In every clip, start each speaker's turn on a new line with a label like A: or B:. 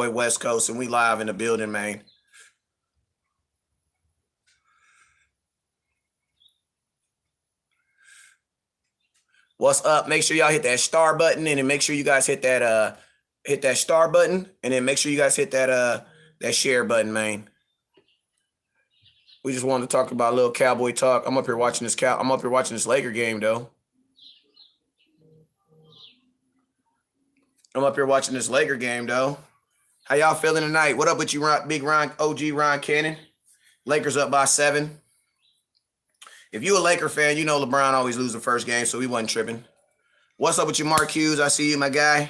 A: boy West Coast, and we live in the building, man. What's up? Make sure y'all hit that star button, and then make sure you guys hit that star button, and then make sure you guys hit that share button, man. We just wanted to talk about a little Cowboy talk. I'm up here watching this Laker game, though. How y'all feeling tonight? What up with you, Big Ron, OG Ron Cannon? Lakers up by 7. If you a Laker fan, you know LeBron always lose the first game, so we wasn't tripping. What's up with you, Mark Hughes? I see you, my guy.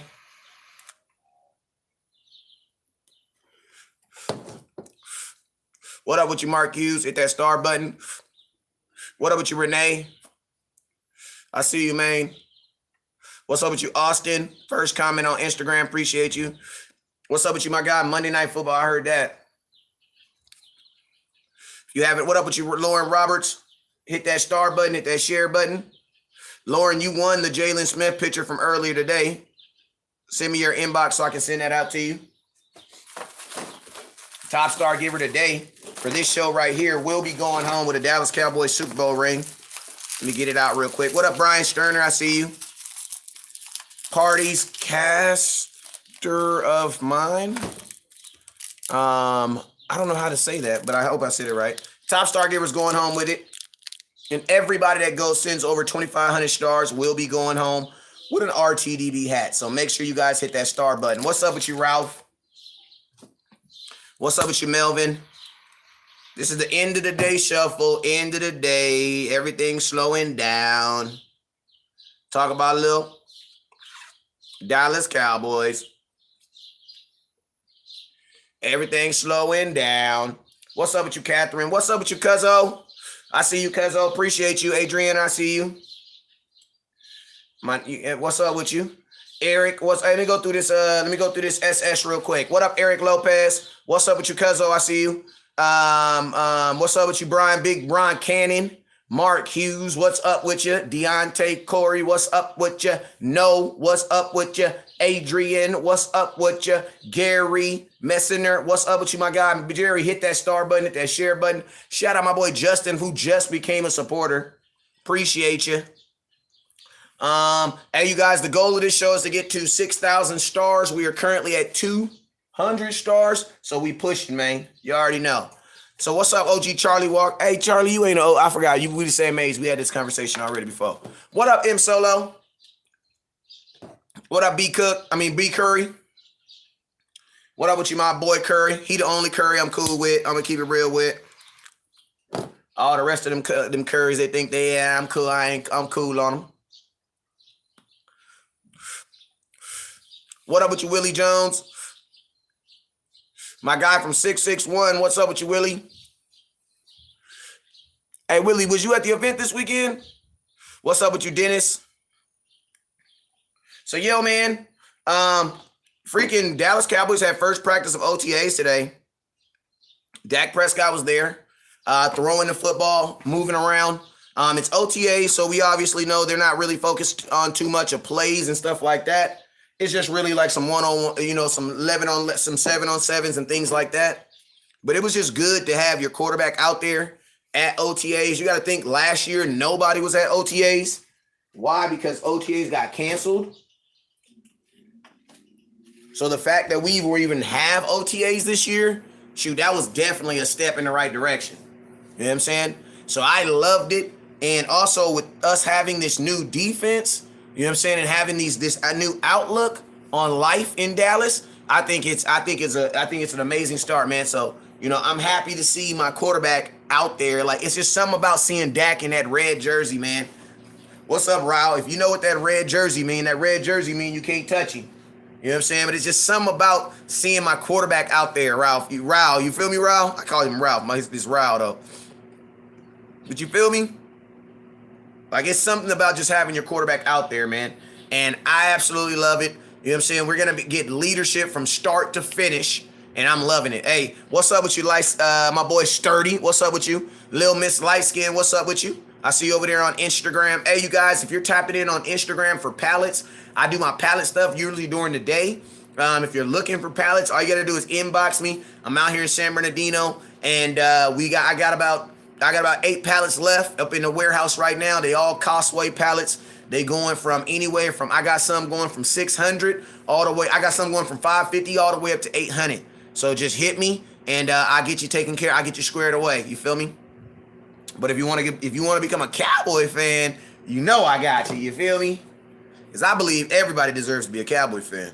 A: What up with you, Mark Hughes? Hit that star button. What up with you, Renee? I see you, man. What's up with you, Austin? First comment on Instagram. Appreciate you. What's up with you, my guy? Monday Night Football. I heard that. If you haven't, what up with you, Lauren Roberts? Hit that star button. Hit that share button. Lauren, you won the Jalen Smith picture from earlier today. Send me your inbox so I can send that out to you. Top star giver today for this show right here will be going home with a Dallas Cowboys Super Bowl ring. Let me get it out real quick. What up, Brian Sterner? I see you. Parties caster of mine. I don't know how to say that, but I hope I said it right. Top star giver's going home with it. And everybody that sends over 2,500 stars will be going home with an RTDB hat. So make sure you guys hit that star button. What's up with you, Ralph? What's up with you, Melvin? This is the end of the day shuffle. End of the day. Everything's slowing down. Talk about a little Dallas Cowboys. Everything's slowing down. What's up with you, Catherine? What's up with you, Cuzzo? I see you, Cuzzo. Appreciate you. Adrian, I see you. What's up with you? Eric, let me go through this SS real quick. What up, Eric Lopez? What's up with you, Cuzzo? I see you. What's up with you, Brian? Big Brian Cannon. Mark Hughes, what's up with you? Deontay Corey, what's up with you? No, what's up with you? Adrian, what's up with you? Gary Messenger, what's up with you, my guy? Jerry, hit that star button, hit that share button. Shout out my boy Justin, who just became a supporter. Appreciate you. Hey, you guys, the goal of this show is to get to 6,000 stars. We are currently at 200 stars, so we pushing, man. You already know. So what's up, OG Charlie Walk? Hey, Charlie, you ain't I forgot. We the same age. We had this conversation already before. What up, M Solo? What up, B Curry? What up with you, my boy Curry? He the only Curry I'm cool with. I'm gonna keep it real with. All the rest of them Currys, they think I'm cool. I'm cool on them. What up with you, Willie Jones? My guy from 661, what's up with you, Willie? Hey, Willie, was you at the event this weekend? What's up with you, Dennis? So, yo, man, freaking Dallas Cowboys had first practice of OTAs today. Dak Prescott was there, throwing the football, moving around. It's OTAs, so we obviously know they're not really focused on too much of plays and stuff like that. It's just really like some one-on-one, some 7-on-7s and things like that. But it was just good to have your quarterback out there at OTAs. You got to think last year nobody was at OTAs. Why? Because OTAs got canceled. So the fact that we were even have OTAs this year, shoot, that was definitely a step in the right direction. You know what I'm saying? So I loved it. And also with us having this new defense, you know what I'm saying, and having this new outlook on life in Dallas, I think it's an amazing start, man. So, I'm happy to see my quarterback out there. Like, it's just something about seeing Dak in that red jersey, man. What's up, Raul? If you know what that red jersey mean you can't touch him. You know what I'm saying? But it's just something about seeing my quarterback out there, Ralph. You feel me, Raul? I call him Ralph. It's Raul, though. But you feel me? Like, it's something about just having your quarterback out there, man. And I absolutely love it. You know what I'm saying? We're going to get leadership from start to finish, and I'm loving it. Hey, what's up with you, my boy Sturdy? What's up with you? Lil Miss Light Skin, what's up with you? I see you over there on Instagram. Hey, you guys, if you're tapping in on Instagram for pallets, I do my pallet stuff usually during the day. If you're looking for pallets, all you gotta do is inbox me. I'm out here in San Bernardino, and I got about 8 pallets left up in the warehouse right now. They all Costway pallets. They going from anywhere from, I got some going from 600 all the way. I got some going from 550 all the way up to 800. So just hit me, and I'll get you taken care. I'll get you squared away. You feel me? But if you want to become a Cowboy fan, you know I got you. You feel me? Because I believe everybody deserves to be a Cowboy fan. You know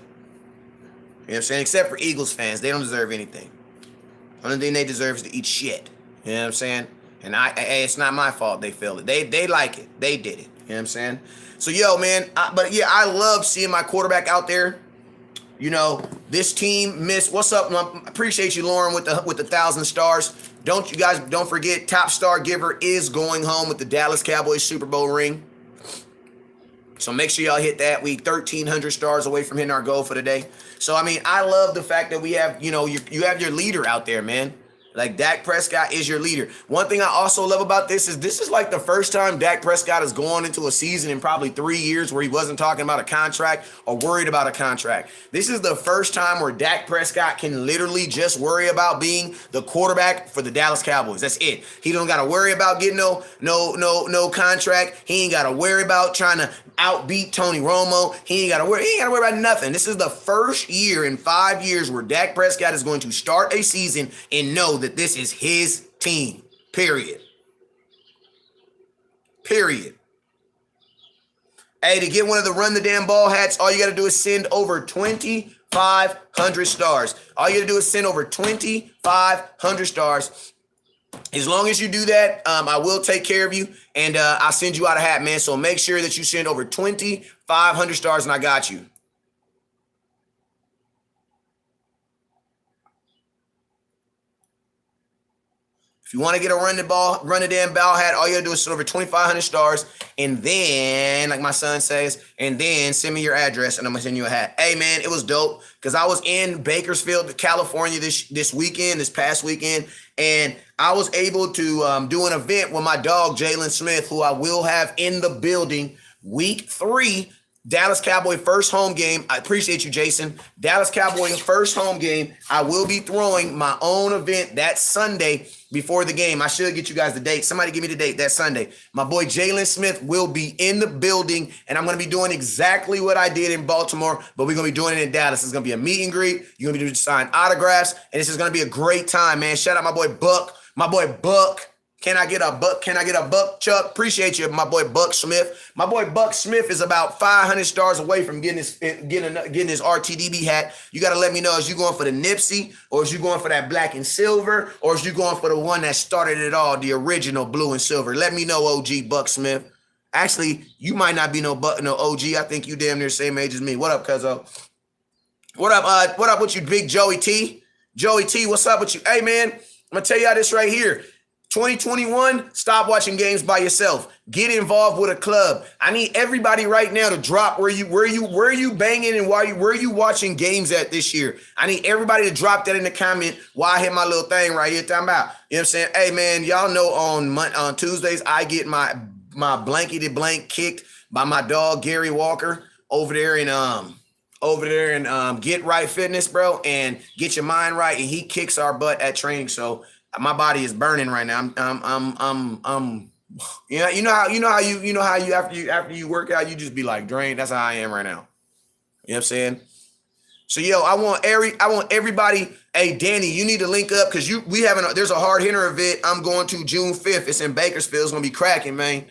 A: what I'm saying? Except for Eagles fans. They don't deserve anything. The only thing they deserve is to eat shit. You know what I'm saying? And it's not my fault they feel it. They like it. They did it. You know what I'm saying? So, yo, man. I love seeing my quarterback out there. You know, this team missed. What's up? I appreciate you, Lauren, with the 1,000 stars. Don't forget, top star giver is going home with the Dallas Cowboys Super Bowl ring. So make sure y'all hit that. We 1,300 stars away from hitting our goal for the day. So, I mean, I love the fact that we have, you have your leader out there, man. Like, Dak Prescott is your leader. One thing I also love about this is like the first time Dak Prescott has gone into a season in probably 3 years where he wasn't talking about a contract or worried about a contract. This is the first time where Dak Prescott can literally just worry about being the quarterback for the Dallas Cowboys. That's it. He don't got to worry about getting no contract. He ain't got to worry about trying to outbeat Tony Romo. He ain't got to worry about nothing. This is the first year in 5 years where Dak Prescott is going to start a season and know that this is his team. Period. Hey, to get one of the Run the Damn Ball hats, all you got to do is send over 2,500 stars. All you got to do is send over 2,500 stars. As long as you do that, I will take care of you, and I'll send you out a hat, man. So make sure that you send over 2,500 stars, and I got you. If you want to get a run the damn ball hat, all you gotta do is send over 2,500 stars, and then, like my son says, and then send me your address, and I'm gonna send you a hat. Hey, man, it was dope because I was in Bakersfield, California this past weekend, and I was able to do an event with my dog Jalen Smith, who I will have in the building week 3. Dallas Cowboy first home game. I appreciate you, Jason. Dallas Cowboy first home game. I will be throwing my own event that Sunday before the game. I should get you guys the date. Somebody give me the date that Sunday. My boy Jalen Smith will be in the building, and I'm going to be doing exactly what I did in Baltimore, but we're going to be doing it in Dallas. It's going to be a meet and greet. You're going to be doing sign autographs, and this is going to be a great time, man. Shout out my boy Buck. My boy Buck. Can I get a buck? Chuck? Appreciate you, my boy Buck Smith. My boy Buck Smith is about 500 stars away from getting his RTDB hat. You got to let me know, is you going for the Nipsey, or is you going for that black and silver, or is you going for the one that started it all, the original blue and silver? Let me know, OG Buck Smith. Actually, you might not be no OG. I think you damn near the same age as me. What up, cuzzo? What up with you, big Joey T? Joey T, what's up with you? Hey, man, I'm going to tell y'all this right here. 2021, stop watching games by yourself. Get involved with a club. I need everybody right now to drop where you banging and where you watching games at this year. I need everybody to drop that in the comment while I hit my little thing right here. Talking about, you know what I'm saying? Hey, man, y'all know on Tuesdays I get my blankety blank kicked by my dog Gary Walker over there in Get Right Fitness, bro, and Get Your Mind Right, and he kicks our butt at training. So my body is burning right now. You know how you after you work out, you just be like drained. That's how I am right now. You know what I'm saying? So yo, I want everybody. Hey, Danny, you need to link up because there's a hard hitter event I'm going to June 5th. It's in Bakersfield. It's gonna be cracking, man.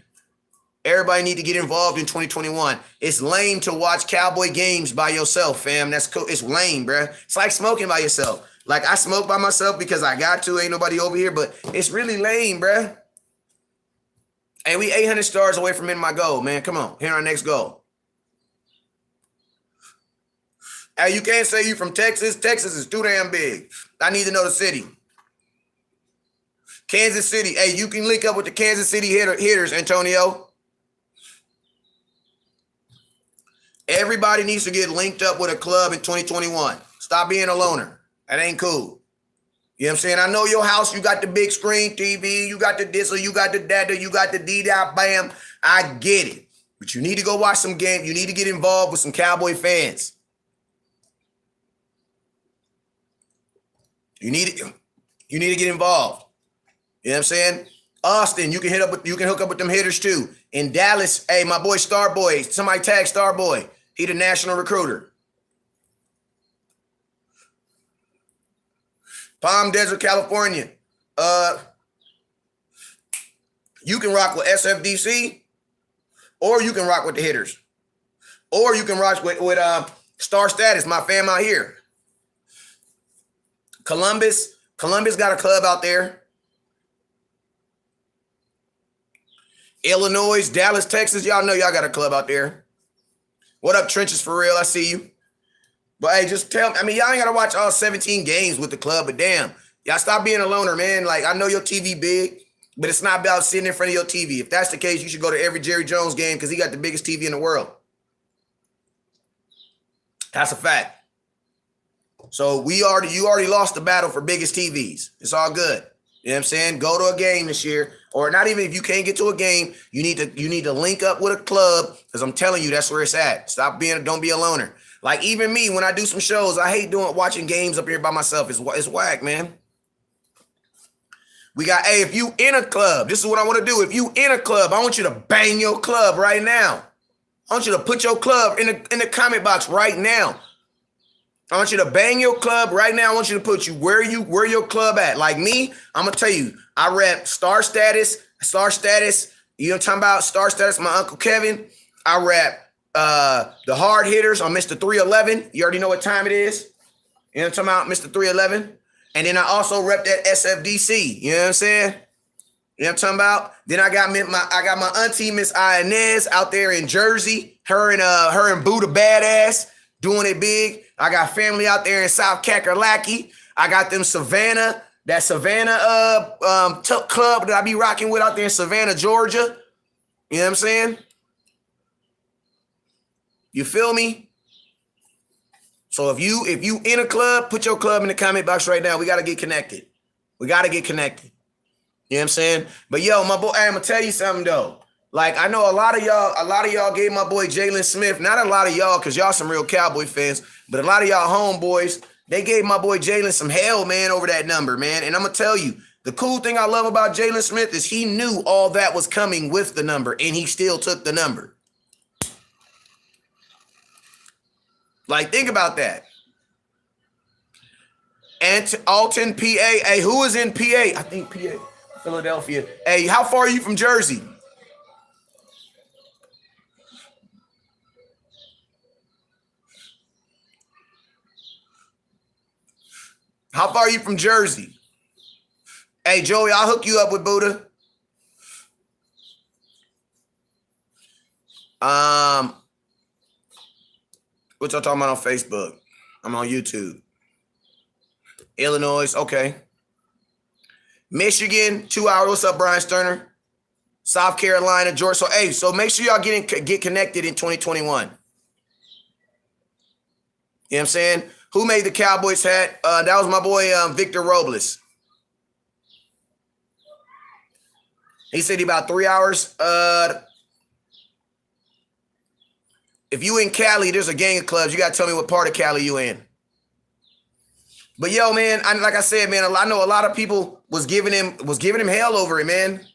A: Everybody need to get involved in 2021. It's lame to watch Cowboy games by yourself, fam. That's cool. It's lame, bruh. It's like smoking by yourself. Like, I smoke by myself because I got to. Ain't nobody over here, but it's really lame, bruh. Hey, we 800 stars away from hitting my goal, man. Come on. Hit our next goal. Hey, you can't say you from Texas. Texas is too damn big. I need to know the city. Kansas City. Hey, you can link up with the Kansas City hitters, Antonio. Everybody needs to get linked up with a club in 2021. Stop being a loner. That ain't cool. You know what I'm saying? I know your house, you got the big screen TV, you got the this, or you got the that, or you got the D-Dot, bam. I get it. But you need to go watch some game. You need to get involved with some Cowboy fans. You need to get involved. You know what I'm saying? Austin, you can hook up with them hitters too. In Dallas, hey, my boy Starboy, somebody tag Starboy. He the national recruiter. Palm Desert, California. You can rock with SFDC, or you can rock with the hitters, or you can rock with Star Status, my fam out here. Columbus got a club out there. Illinois, Dallas, Texas, y'all know y'all got a club out there. What up, Trenches for real? I see you. But hey, just tell me, I mean, y'all ain't got to watch all 17 games with the club, but damn, y'all stop being a loner, man. Like, I know your TV big, but it's not about sitting in front of your TV. If that's the case, you should go to every Jerry Jones game because he got the biggest TV in the world. That's a fact. So you already lost the battle for biggest TVs. It's all good. You know what I'm saying? Go to a game this year, or not even if you can't get to a game, you need to link up with a club because I'm telling you that's where it's at. Don't be a loner. Like even me, when I do some shows, I hate watching games up here by myself. It's whack, man. We got, hey, if you in a club, this is what I want to do. If you in a club, I want you to bang your club right now. I want you to put your club in the comment box right now. I want you to bang your club right now. I want you to put where your club at. Like me, I'm gonna tell you, I rep Star Status. You know what I'm talking about? Star Status, my Uncle Kevin. I rep the hard hitters on Mr. 311. You already know what time it is. You know what I'm talking about? Mr. 311. And then I also rep that SFDC. You know what I'm saying? You know what I'm talking about? Then I got my auntie, Miss Inez, out there in Jersey. Her and Buddha Badass doing it big. I got family out there in South Kakalaki. I got them Savannah club that I be rocking with out there in Savannah, Georgia. You know what I'm saying? You feel me? So if you in a club, put your club in the comment box right now. We got to get connected. You know what I'm saying? But yo, my boy, I'm gonna tell you something though. Like I know a lot of y'all gave my boy Jalen Smith, not a lot of y'all, because y'all some real Cowboy fans, but a lot of y'all homeboys, they gave my boy Jalen some hell, man, over that number, man. And I'm gonna tell you, the cool thing I love about Jalen Smith is he knew all that was coming with the number, and he still took the number. Like, think about that. And Alton, PA. Hey, who is in PA? I think PA, Philadelphia. Hey, how far are you from Jersey? How far are you from Jersey? Hey, Joey, I'll hook you up with Buddha. What y'all talking about on Facebook? I'm on YouTube. Illinois, okay. Michigan, 2 hours. What's up, Brian Sterner? South Carolina, Georgia. So, hey, so make sure y'all get connected in 2021. You know what I'm saying? Who made the Cowboys hat? That was my boy Victor Robles. He said he about 3 hours. If you in Cali, there's a gang of clubs. You got to tell me what part of Cali you in. But yo, man, like I said, man, I know a lot of people was giving him hell over it, man.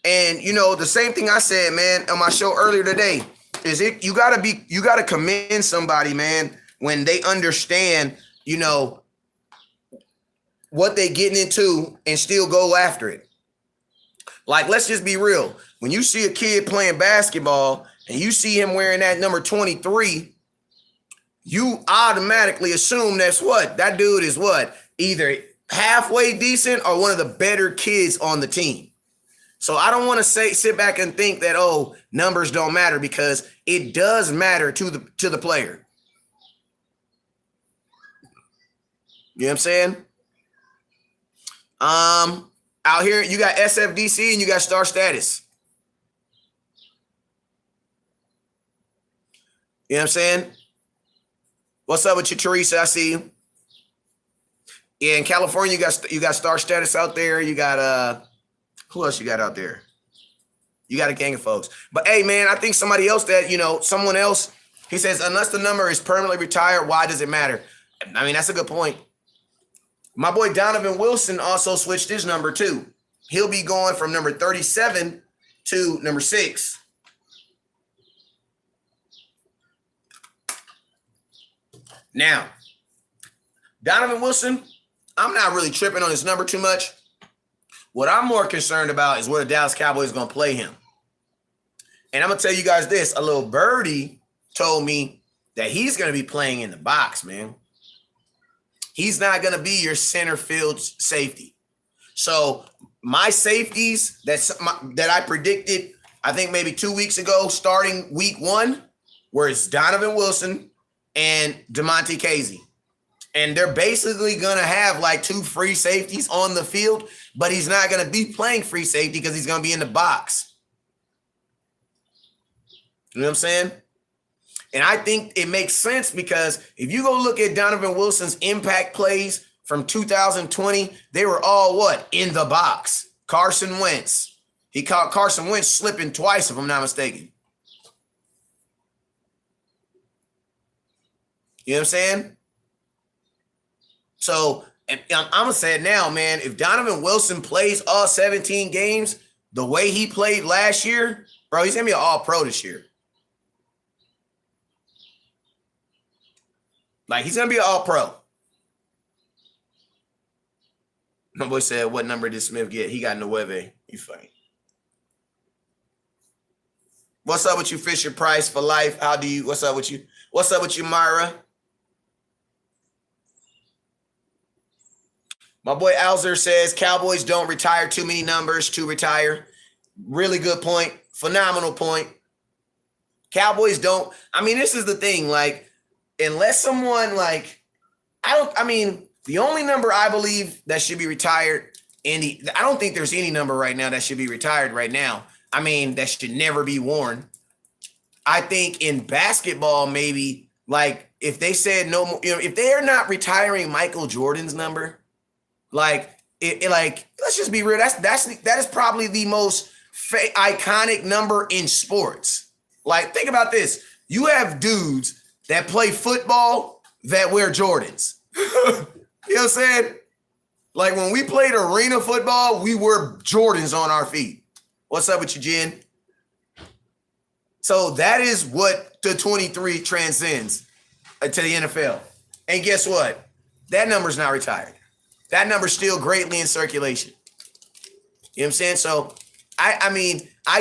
A: And you know, the same thing I said, man, on my show earlier today is you gotta commend somebody, man, when they understand, you know, what they getting into and still go after it. Like, let's just be real. When you see a kid playing basketball and you see him wearing that number 23, you automatically assume that dude is either halfway decent or one of the better kids on the team. So I don't want to sit back and think that, oh, numbers don't matter, because it does matter to the player. You know what I'm saying? Out here, you got SFDC and you got Star Status. You know what I'm saying? What's up with you, Teresa? I see you. Yeah, in California, you got Star Status out there. You got who else you got out there? You got a gang of folks. But hey, man, I think someone else, he says, unless the number is permanently retired, why does it matter? I mean, that's a good point. My boy Donovan Wilson also switched his number too. He'll be going from number 37 to number 6. Now, Donovan Wilson, I'm not really tripping on his number too much. What I'm more concerned about is where the Dallas Cowboys are going to play him. And I'm going to tell you guys this. A little birdie told me that he's going to be playing in the box, man. He's not going to be your center field safety. So my safeties that I predicted, I think maybe 2 weeks ago, starting week 1, where it's Donovan Wilson and DeMonte Casey. And they're basically going to have like 2 free safeties on the field, but he's not going to be playing free safety because he's going to be in the box. You know what I'm saying? And I think it makes sense because if you go look at Donovan Wilson's impact plays from 2020, they were all what? In the box. Carson Wentz. He caught Carson Wentz slipping twice, if I'm not mistaken. You know what I'm saying? So I'm going to say it now, man. If Donovan Wilson plays all 17 games the way he played last year, bro, he's going to be an all-pro this year. Like, he's going to be an all-pro. My boy said, what number did Smith get? He got Nueve. You funny. What's up with you, Fisher Price for life? What's up with you? What's up with you, Myra? My boy Alzer says, Cowboys don't retire too many numbers to retire. Really good point. Phenomenal point. Cowboys don't. I mean, this is the thing. Like, unless someone the only number I believe that should be retired, I don't think there's any number right now that should be retired right now. I mean, that should never be worn. I think in basketball, maybe, like, if they said no more, if they're not retiring Michael Jordan's number, let's just be real. That is probably the most iconic number in sports. Like, think about this. You have dudes that play football that wear Jordans. You know what I'm saying? Like, when we played arena football, we wore Jordans on our feet. What's up with you, Jen? So that is what the 23 transcends to the NFL. And guess what? That number's not retired. That number's still greatly in circulation. You know what I'm saying? So, I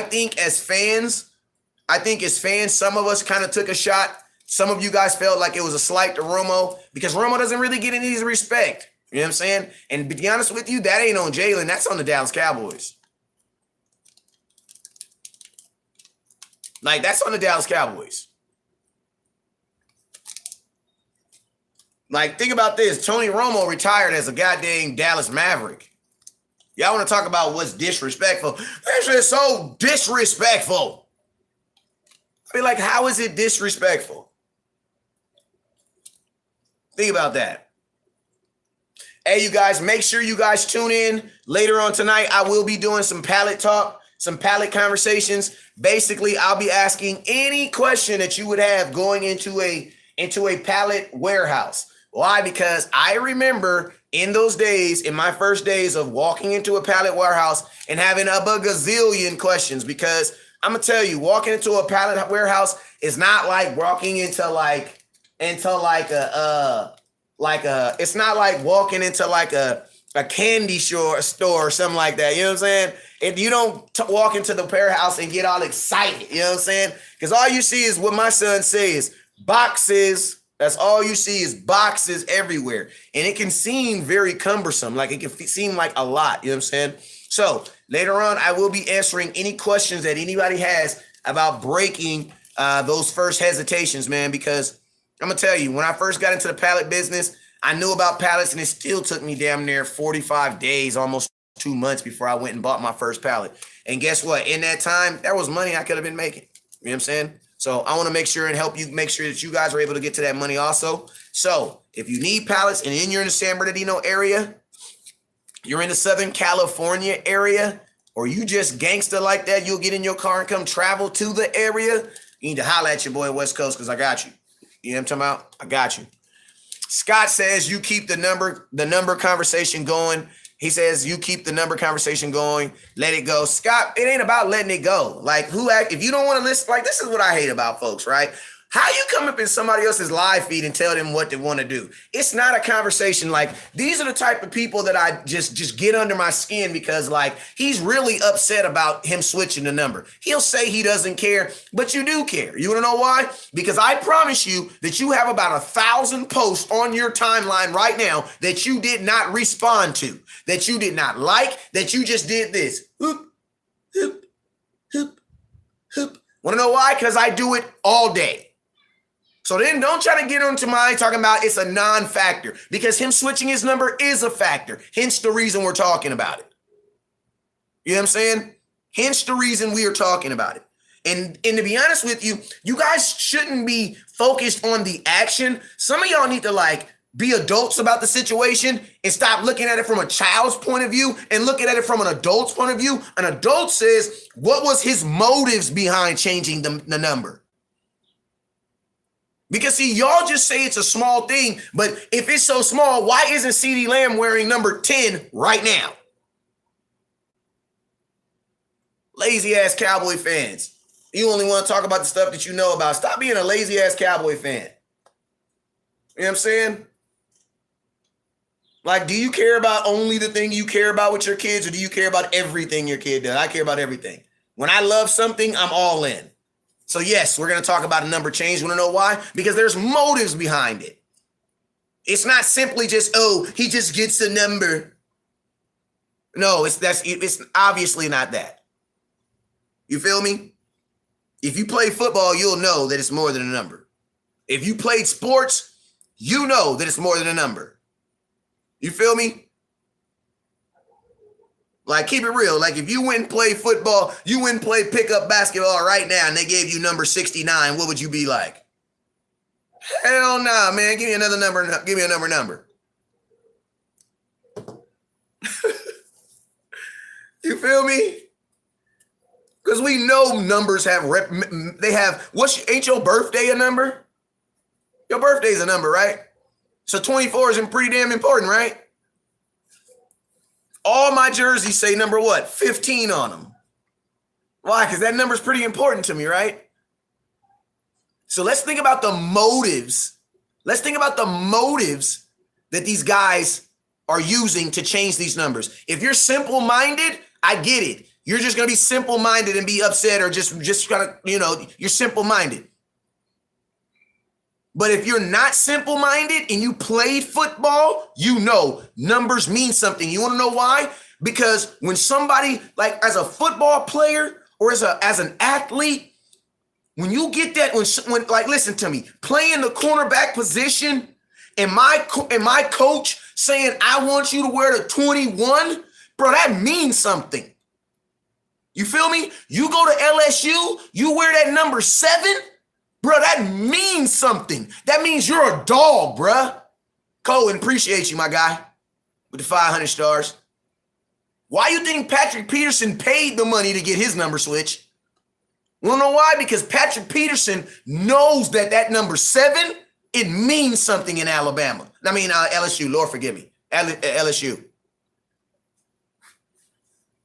A: think as fans, some of us kind of took a shot. Some of you guys felt like it was a slight to Romo because Romo doesn't really get any respect. You know what I'm saying? And to be honest with you, that ain't on Jalen. That's on the Dallas Cowboys. Like, that's on the Dallas Cowboys. Like, think about this. Tony Romo retired as a goddamn Dallas Maverick. Y'all want to talk about what's disrespectful? This is so disrespectful. I mean, like, how is it disrespectful? Think about that. Hey, you guys, make sure you guys tune in later on tonight. I will be doing some pallet talk, some pallet conversations. Basically, I'll be asking any question that you would have going into a pallet warehouse. Why? Because I remember in those days, in my first days of walking into a pallet warehouse and having a gazillion questions, because I'm going to tell you, walking into a pallet warehouse is not like walking it's not like walking into like a candy store or something like that. You know what I'm saying? If you don't walk into the warehouse and get all excited, you know what I'm saying? Because all you see is what my son says, boxes. That's all you see is boxes everywhere. And it can seem very cumbersome. Like, it can seem like a lot. You know what I'm saying? So later on, I will be answering any questions that anybody has about breaking those first hesitations, man, because I'm going to tell you, when I first got into the pallet business, I knew about pallets, and it still took me damn near 45 days, almost 2 months before I went and bought my first pallet. And guess what? In that time, there was money I could have been making. You know what I'm saying? So I want to make sure and help you make sure that you guys are able to get to that money also. So if you need pallets and you're in the San Bernardino area, you're in the Southern California area, or you just gangster like that, you'll get in your car and come travel to the area, you need to holler at your boy West Coast because I got you. You know what I'm talking about? I got you. Scott says you keep the number conversation going. He says you keep the number conversation going. Let it go. Scott, it ain't about letting it go. Like, if you don't want to listen, like, this is what I hate about folks, right? How you come up in somebody else's live feed and tell them what they want to do? It's not a conversation. Like, these are the type of people that I just get under my skin because, like, he's really upset about him switching the number. He'll say he doesn't care, but you do care. You want to know why? Because I promise you that you have about 1,000 posts on your timeline right now that you did not respond to, that you did not like, that you just did this. Hoop, hoop, hoop, hoop. Want to know why? Because I do it all day. So then don't try to get onto mine talking about it's a non-factor, because him switching his number is a factor. Hence the reason we're talking about it. You know what I'm saying? Hence the reason we are talking about it. And to be honest with you, you guys shouldn't be focused on the action. Some of y'all need to like be adults about the situation and stop looking at it from a child's point of view and looking at it from an adult's point of view. An adult says, what was his motives behind changing the number? Because, see, y'all just say it's a small thing, but if it's so small, why isn't CeeDee Lamb wearing number 10 right now? Lazy-ass Cowboy fans. You only want to talk about the stuff that you know about. Stop being a lazy-ass Cowboy fan. You know what I'm saying? Like, do you care about only the thing you care about with your kids, or do you care about everything your kid does? I care about everything. When I love something, I'm all in. So yes, we're going to talk about a number change. You want to know why? Because there's motives behind it. It's not simply just, oh, he just gets a number. No, it's obviously not that. You feel me? If you play football, you'll know that it's more than a number. If you played sports, you know that it's more than a number. You feel me? Like, keep it real. Like, if you went and played football, you went and played pickup basketball right now, and they gave you number 69, what would you be like? Hell nah, man. Give me another number. Give me a number. You feel me? Because we know numbers have ain't your birthday a number? Your birthday's a number, right? So 24 is pretty damn important, right? All my jerseys say number what? 15 on them. Why? Because that number is pretty important to me, right? So let's think about the motives. Let's think about the motives that these guys are using to change these numbers. If you're simple-minded, I get it. You're just going to be simple-minded and be upset, or just kind of, you're simple-minded. But if you're not simple-minded and you played football, you know numbers mean something. You want to know why? Because when somebody, like as a football player or as an athlete, when you get that, when like, listen to me, playing the cornerback position and my coach saying, I want you to wear the 21, bro, that means something. You feel me? You go to LSU, you wear that number 7, bro, that means something. That means you're a dog, bruh. Cohen, appreciate you, my guy, with the 500 stars. Why you think Patrick Peterson paid the money to get his number switched? You wanna know why? Because Patrick Peterson knows that number 7, it means something in Alabama. LSU, Lord forgive me, LSU.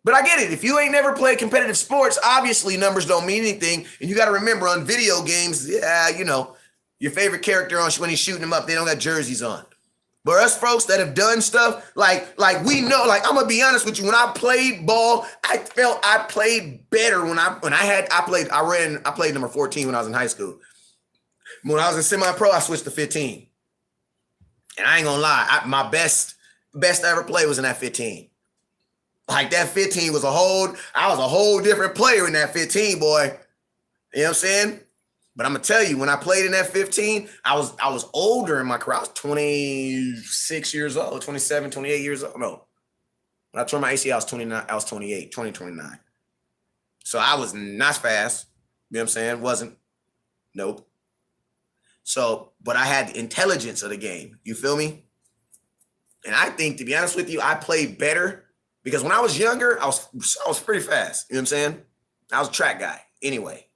A: But I get it. If you ain't never played competitive sports, obviously numbers don't mean anything. And you got to remember, on video games, your favorite character when he's shooting them up, they don't got jerseys on. But us folks that have done stuff, like we know, like, I'm going to be honest with you. When I played ball, I felt I played better I played number 14 when I was in high school. When I was in semi-pro, I switched to 15. And I ain't going to lie, my best I ever played was in that 15. Like, that 15 was I was a whole different player in that 15, boy. You know what I'm saying? But I'm going to tell you, when I played in that 15, I was older in my career. I was 26 years old, 27, 28 years old. No. When I tore my ACL, I was 29. I was 28, 29. So I was not fast. You know what I'm saying? Wasn't. Nope. So, but I had the intelligence of the game. You feel me? And I think, to be honest with you, I played better. Because when I was younger, I was pretty fast. You know what I'm saying? I was a track guy anyway.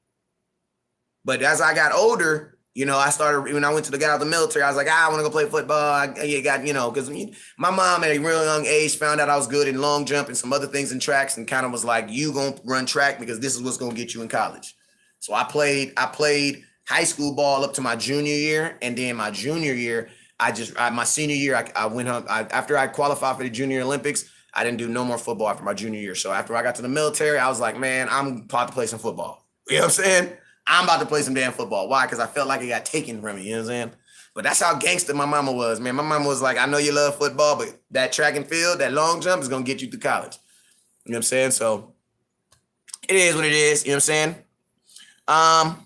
A: But as I got older, You know, I started when I went to the guy out of the military. I was like, I want to go play football. Because my mom at a real young age found out I was good in long jump and some other things in tracks, and kind of was like, you gonna run track because this is what's gonna get you in college. So I played high school ball up to my junior year, and then my junior year, my senior year, I went home. After I qualified for the Junior Olympics, I didn't do no more football after my junior year. So after I got to the military, I was like, man, I'm about to play some football. You know what I'm saying? I'm about to play some damn football. Why? Because I felt like it got taken from me. You know what I'm saying? But that's how gangster my mama was, man. My mama was like, I know you love football, but that track and field, that long jump is going to get you to college. You know what I'm saying? So it is what it is. You know what I'm saying?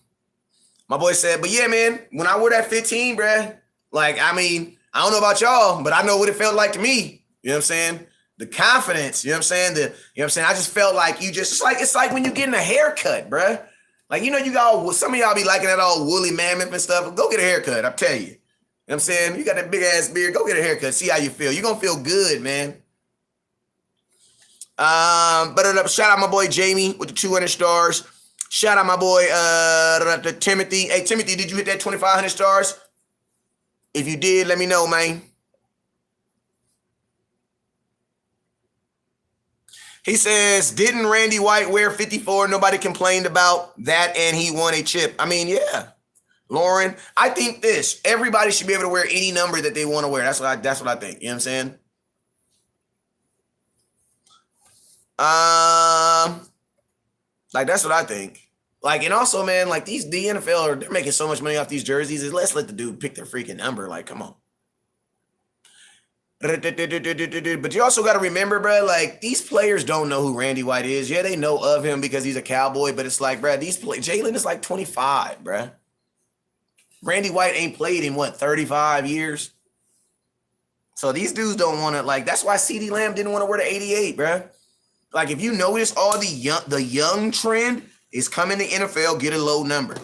A: My boy said, but yeah, man, when I wore that 15, bruh, like, I mean, I don't know about y'all, but I know what it felt like to me. You know what I'm saying? The confidence, you know what I'm saying? You know what I'm saying? I just felt like it's like when you're getting a haircut, bruh. Like, you know, some of y'all be liking that all woolly mammoth and stuff. Go get a haircut, I tell you. You know what I'm saying? You got that big ass beard, go get a haircut, see how you feel. You're gonna feel good, man. But shout out my boy Jamie with the 200 stars. Shout out my boy Timothy. Hey, Timothy, did you hit that 2,500 stars? If you did, let me know, man. He says, didn't Randy White wear 54? Nobody complained about that, and he won a chip. I mean, yeah. Lauren, I think everybody should be able to wear any number that they want to wear. That's what I think. You know what I'm saying? Like, that's what I think. Like, and also, man, like the NFL, they're making so much money off these jerseys. Let's let the dude pick their freaking number. Like, come on. But you also got to remember, bro, like these players don't know who Randy White is. Yeah, they know of him because he's a Cowboy, but it's like, bro, Jalen is like 25, bro. Randy White ain't played in 35 years. So these dudes don't want to, like, that's why CeeDee Lamb didn't want to wear the 88, bro. Like, if you notice, all the young trend is coming to NFL, get a low number.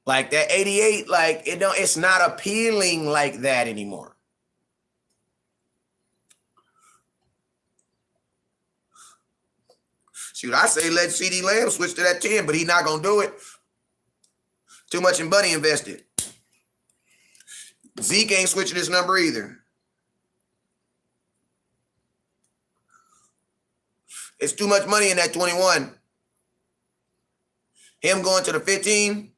A: Like that 88, like it's not appealing like that anymore. Shoot, I say let CeeDee Lamb switch to that 10, but he's not going to do it. Too much in money invested. Zeke ain't switching his number either. It's too much money in that 21. Him going to the 15.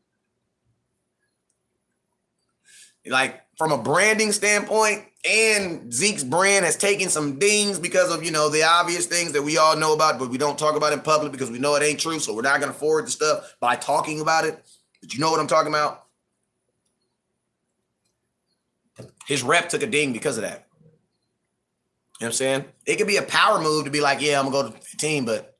A: Like, from a branding standpoint, and Zeke's brand has taken some dings because of, the obvious things that we all know about, but we don't talk about in public because we know it ain't true, so we're not going to forward the stuff by talking about it. But you know what I'm talking about? His rep took a ding because of that. You know what I'm saying? It could be a power move to be like, yeah, I'm going to go to 15, but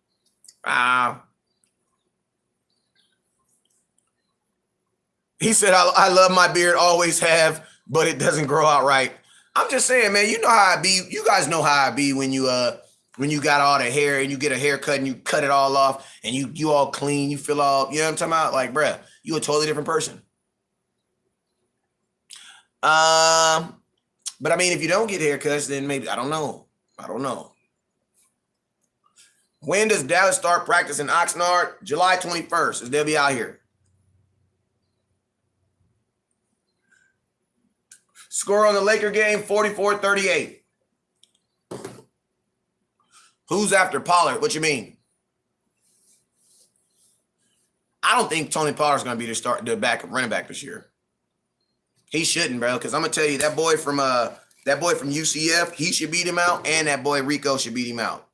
A: he said, I love my beard, always have, but it doesn't grow out right. I'm just saying, man, you know how I be. You guys know how I be when you got all the hair and you get a haircut and you cut it all off and you all clean, you feel all, you know what I'm talking about? Like, bruh, you a totally different person. But I mean, if you don't get haircuts, then maybe, I don't know. When does Dallas start practicing Oxnard? July 21st, as they'll be out here. Score on the Laker game, 44-38. Who's after Pollard? What you mean? I don't think Tony Pollard's going to be the running back this year. He shouldn't, bro, because I'm going to tell you, that boy from UCF, he should beat him out, and that boy Rico should beat him out.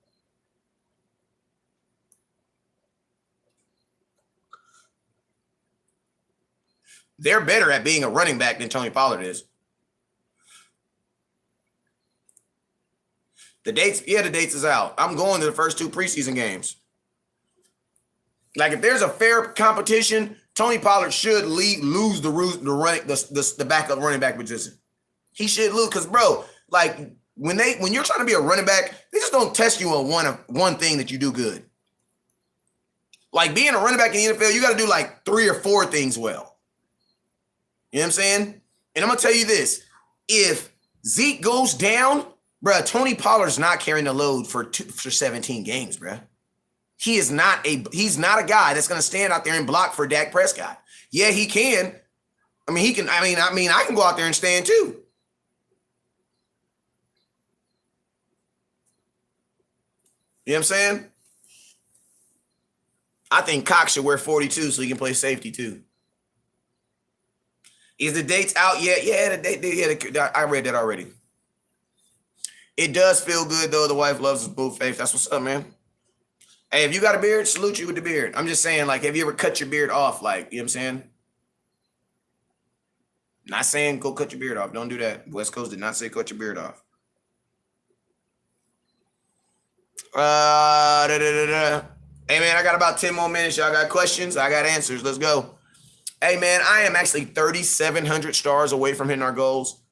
A: They're better at being a running back than Tony Pollard is. The dates is out. I'm going to the first 2 preseason games. Like, if there's a fair competition, Tony Pollard should lose the backup running back position. He should lose because, bro, like when you're trying to be a running back, they just don't test you on one thing that you do good. Like, being a running back in the NFL, you got to do like 3 or 4 things well. You know what I'm saying? And I'm gonna tell you this: if Zeke goes down, bro, Tony Pollard's not carrying the load for 17 games, bro. He's not a guy that's going to stand out there and block for Dak Prescott. Yeah, he can, I mean, he can. I can go out there and stand too. You know what I'm saying? I think Cox should wear 42 so he can play safety too. Is the dates out yet? Yeah, I read that already. It does feel good though. The wife loves his boo face. That's what's up, man. Hey, if you got a beard, salute you with the beard. I'm just saying, like, have you ever cut your beard off? Like, you know what I'm saying? Not saying go cut your beard off. Don't do that. West Coast did not say cut your beard off. Hey, man, I got about 10 more minutes. Y'all got questions? I got answers. Let's go. Hey, man, I am actually 3,700 stars away from hitting our goals.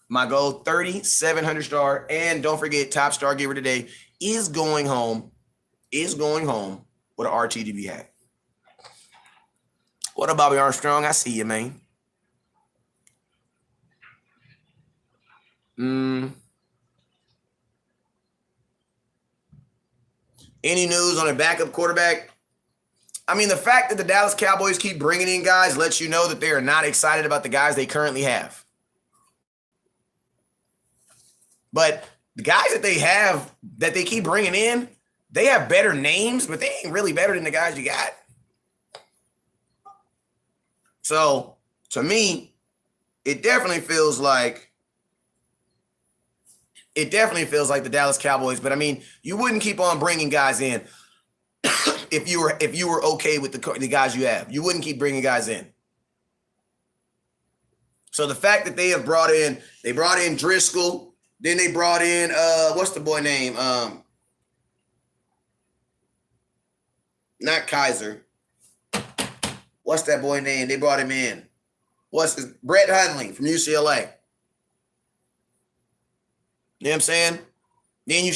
A: My goal, 3,700 star. And don't forget, top star giver today is going home with an RTDB hat. What up, Bobby Armstrong? I see you, man. Any news on a backup quarterback? I mean, the fact that the Dallas Cowboys keep bringing in guys lets you know that they are not excited about the guys they currently have. But the guys that they have, that they keep bringing in, they have better names, but they ain't really better than the guys you got. So, to me, it definitely feels like the Dallas Cowboys. But I mean, you wouldn't keep on bringing guys in if you were okay with the guys you have. You wouldn't keep bringing guys in. So the fact that they brought in Driscoll, then they brought in what's the boy name? Not Kaiser. What's that boy name? They brought him in. Brett Hundley from UCLA. You know what I'm saying? Then you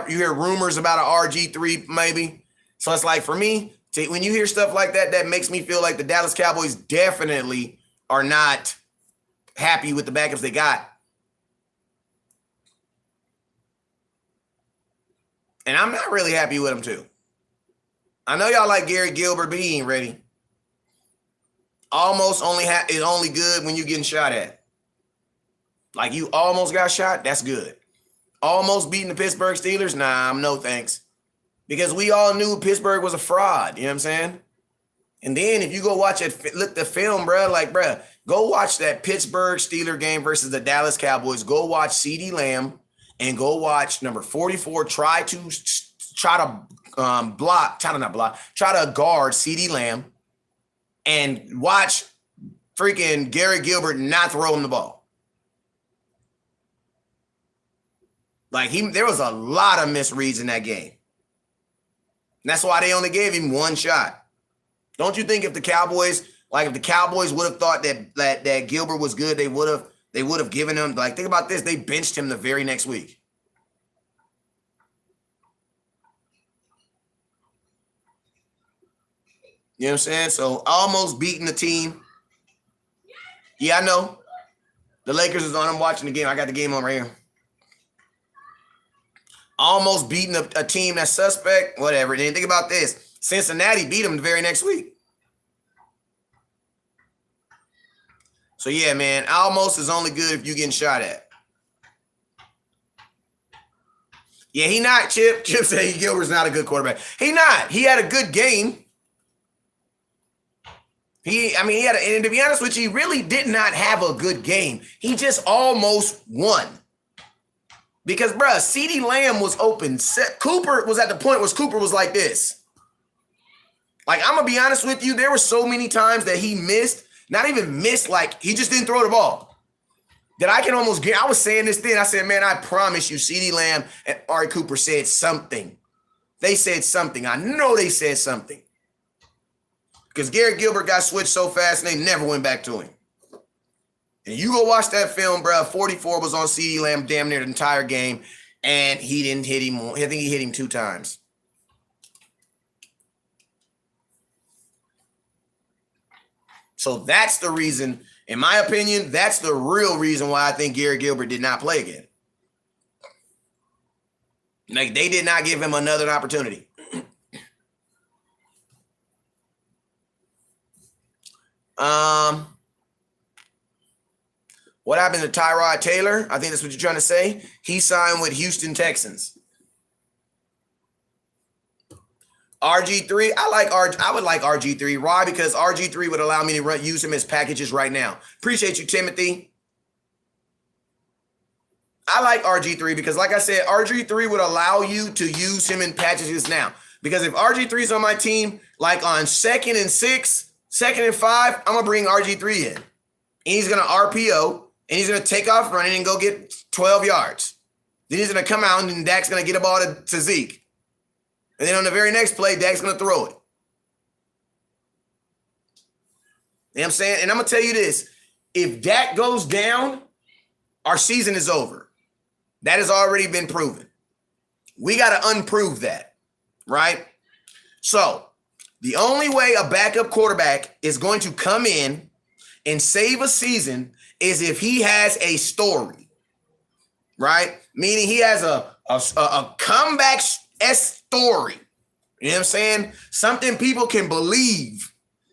A: hear rumors about an RG3 maybe. So it's like, for me, when you hear stuff like that, that makes me feel like the Dallas Cowboys definitely are not happy with the backups they got. And I'm not really happy with them too. I know y'all like Gary Gilbert, but he ain't ready. Almost is only good when you're getting shot at. Like, you almost got shot, that's good. Almost beating the Pittsburgh Steelers? Nah, no thanks. Because we all knew Pittsburgh was a fraud, you know what I'm saying? And then if you go watch it, look the film, bro, go watch that Pittsburgh Steeler game versus the Dallas Cowboys. Go watch CeeDee Lamb and go watch number 44 try to guard CeeDee Lamb, and watch freaking Gary Gilbert not throw him the ball. Like, there was a lot of misreads in that game. And that's why they only gave him one shot. Don't you think if the Cowboys would have thought that Gilbert was good, they would have given him, like, think about this, they benched him the very next week. You know what I'm saying? So almost beating the team. Yeah, I know. The Lakers is on. I'm watching the game. I got the game on right here. Almost beating a team that's suspect, whatever. Then think about this. Cincinnati beat them the very next week. So, yeah, man, almost is only good if you're getting shot at. Yeah, he not, Chip. Chip said Gilbert's not a good quarterback. He not. He had a good game. And to be honest with you, he really did not have a good game. He just almost won. Because, bruh, CeeDee Lamb was open. Cooper was at the point where Cooper was like this. Like, I'm going to be honest with you, there were so many times that he missed, not even missed, like, he just didn't throw the ball. That I can almost get, I was saying this thing, I said, man, I promise you, CeeDee Lamb and Ari Cooper said something. They said something. I know they said something. Because Gary Gilbert got switched so fast and they never went back to him. And you go watch that film, bro. 44 was on CeeDee Lamb damn near the entire game, and he didn't hit him. I think he hit him 2 times. So that's the reason, in my opinion, that's the real reason why I think Gary Gilbert did not play again. Like, they did not give him another opportunity. What happened to Tyrod Taylor? I think that's what you're trying to say. He signed with Houston Texans. RG3, I would like RG3. Why? Because RG3 would allow me to use him as packages right now. Appreciate you, Timothy. I like RG3 because, like I said, RG3 would allow you to use him in packages now. Because if RG3 is on my team, like on 2nd and 6, 2nd and 5, I'm going to bring RG3 in. And he's going to RPO, and he's going to take off running and go get 12 yards. Then he's going to come out, and Dak's going to get a ball to Zeke. And then on the very next play, Dak's going to throw it. You know what I'm saying? And I'm going to tell you this. If Dak goes down, our season is over. That has already been proven. We got to unprove that, right? So the only way a backup quarterback is going to come in and save a season is if he has a story, right? Meaning he has a comeback story. You know what I'm saying? Something people can believe.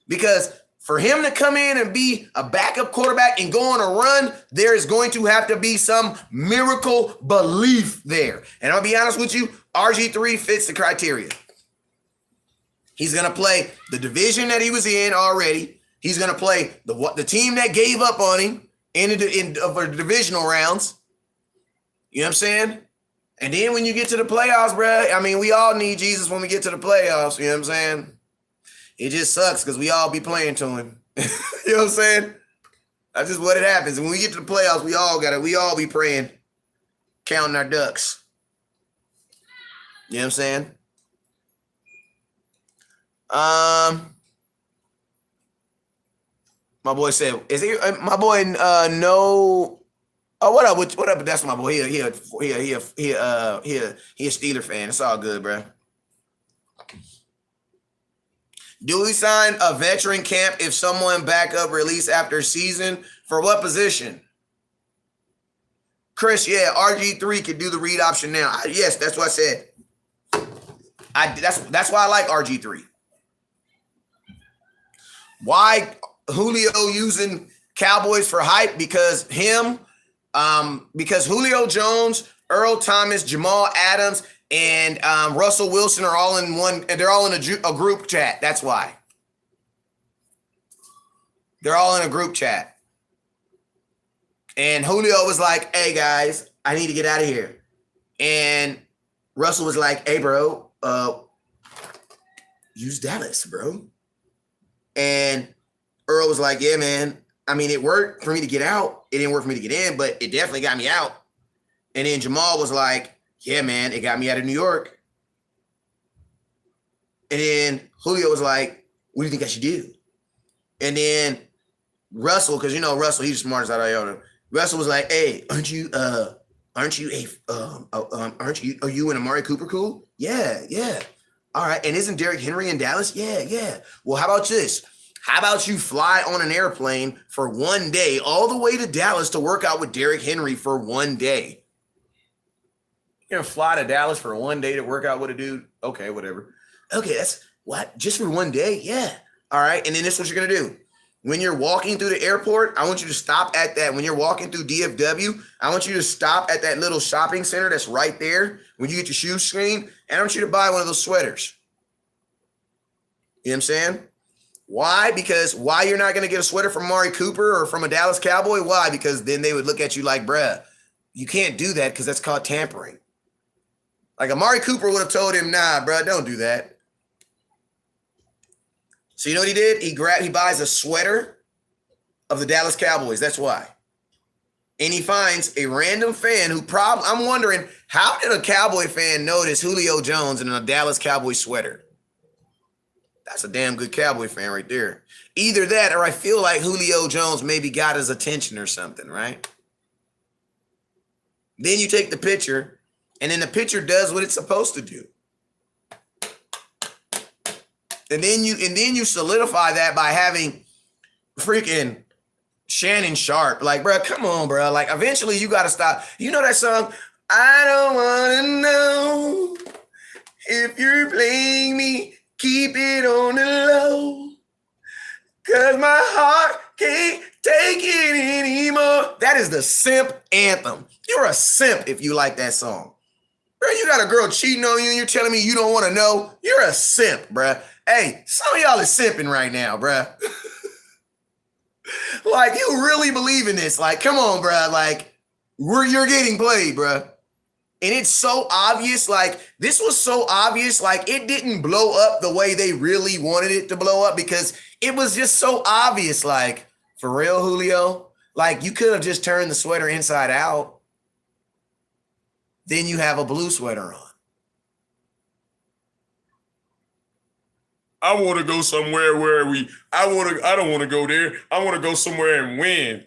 A: Because for him to come in and be a backup quarterback and go on a run, there is going to have to be some miracle belief there. And I'll be honest with you, RG3 fits the criteria. He's going to play the division that he was in already. He's going to play the team that gave up on him in the divisional rounds. You know what I'm saying? And then when you get to the playoffs, bro, I mean, we all need Jesus when we get to the playoffs. You know what I'm saying? It just sucks because we all be playing to him. You know what I'm saying? That's just what it happens. And when we get to the playoffs, we all be praying, counting our ducks. You know what I'm saying? My boy said, "Is he my boy? No. Oh, what up? What up? That's my boy. He a Steeler fan. It's all good, bro." Do we sign a veteran camp if someone backup release after season? For what position? Chris, yeah, RG3 could do the read option now. Yes, that's what I said. That's why I like RG3. Why Julio using Cowboys for hype? Because Julio Jones, Earl Thomas, Jamal Adams, and Russell Wilson are all in one, and they're all in a group chat. That's why. They're all in a group chat. And Julio was like, "Hey guys, I need to get out of here." And Russell was like, "Hey bro, use Dallas, bro." And Earl was like, "Yeah, man. I mean, it worked for me to get out. It didn't work for me to get in, but it definitely got me out." And then Jamal was like, "Yeah, man, it got me out of New York." And then Julio was like, "What do you think I should do?" And then Russell, because you know Russell, he's the smartest out of all of them. Russell was like, "Hey, are you and Amari Cooper cool?" Yeah. All right. And isn't Derrick Henry in Dallas? Yeah. Well, how about this? How about you fly on an airplane for one day all the way to Dallas to work out with Derrick Henry for one day? You're going to fly to Dallas for one day to work out with a dude? Okay, whatever. Okay, that's what? Just for one day? Yeah. All right. And then this is what you're going to do. When you're walking through the airport, I want you to stop at that. When you're walking through DFW, I want you to stop at that little shopping center that's right there when you get your shoes screened. And I want you to buy one of those sweaters. You know what I'm saying? Why? Because why you're not going to get a sweater from Amari Cooper or from a Dallas Cowboy? Why? Because then they would look at you like, bruh, you can't do that because that's called tampering. Like Amari Cooper would have told him, nah, bruh, don't do that. So you know what he did? He buys a sweater of the Dallas Cowboys. That's why. And he finds a random fan who I'm wondering, how did a Cowboy fan notice Julio Jones in a Dallas Cowboy sweater? That's a damn good Cowboy fan right there. Either that or I feel like Julio Jones maybe got his attention or something, right? Then you take the picture, and then the picture does what it's supposed to do. And then you solidify that by having freaking Shannon Sharp. Like, bro, come on, bro. Like, eventually you got to stop. You know that song? I don't want to know if you're playing me. Keep it on the low, cause my heart can't take it anymore. That is the simp anthem. You're a simp if you like that song. Bro, you got a girl cheating on you and you're telling me you don't want to know? You're a simp, bruh. Hey, some of y'all is simping right now, bruh. Like, you really believe in this. Like, come on, bruh. Like, you're getting played, bruh. And it's so obvious. Like, this was so obvious. Like, it didn't blow up the way they really wanted it to blow up because it was just so obvious. Like, for real, Julio? Like, you could have just turned the sweater inside out. Then you have a blue sweater on. I want to go somewhere where I don't want to go there. I want to go somewhere and win.